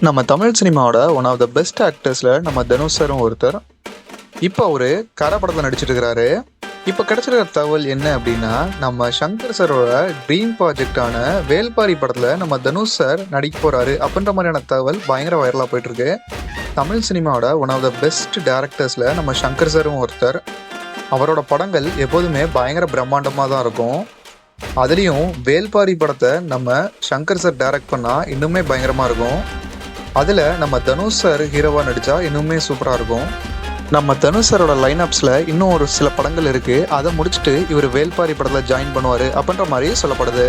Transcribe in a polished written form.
நம்ம தமிழ் சினிமாவோட one of the best ஆக்டர்ஸில் நம்ம தனுஷ் சாரும் ஒருத்தர். இப்போ அவரு கரை படத்தில் நடிச்சிட்டு இருக்கிறாரு. இப்போ கிடைச்சிருக்கிற தகவல் என்ன அப்படின்னா, நம்ம சங்கர் சாரோட ட்ரீம் ப்ராஜெக்டான வேல்பாரி படத்தில் நம்ம தனுஷ் சார் நடிக்க போகிறாரு அப்படின்ற மாதிரியான தகவல் பயங்கர வைரலாக போயிட்டுருக்கு. தமிழ் சினிமாவோட ஒன் ஆஃப் த பெஸ்ட் டேரக்டர்ஸில் நம்ம சங்கர் சாரும் ஒருத்தர். அவரோட படங்கள் எப்போதுமே பயங்கர பிரம்மாண்டமாக தான் இருக்கும். அதுலேயும் வேல்பாரி படத்தை நம்ம சங்கர் சார் டைரக்ட் பண்ணால் இன்னுமே பயங்கரமாக இருக்கும். அதில் நம்ம தனுஷ் சார் ஹீரோவாக நடித்தா இன்னுமே சூப்பராக இருக்கும். நம்ம தனுஷ் சாரோட லைனப்ஸில் இன்னும் ஒரு சில படங்கள் இருக்குது. அதை முடிச்சுட்டு இவர் வேல்பாரி படத்தில் ஜாயின் பண்ணுவார் அப்படின்ற மாதிரி சொல்லப்படுது.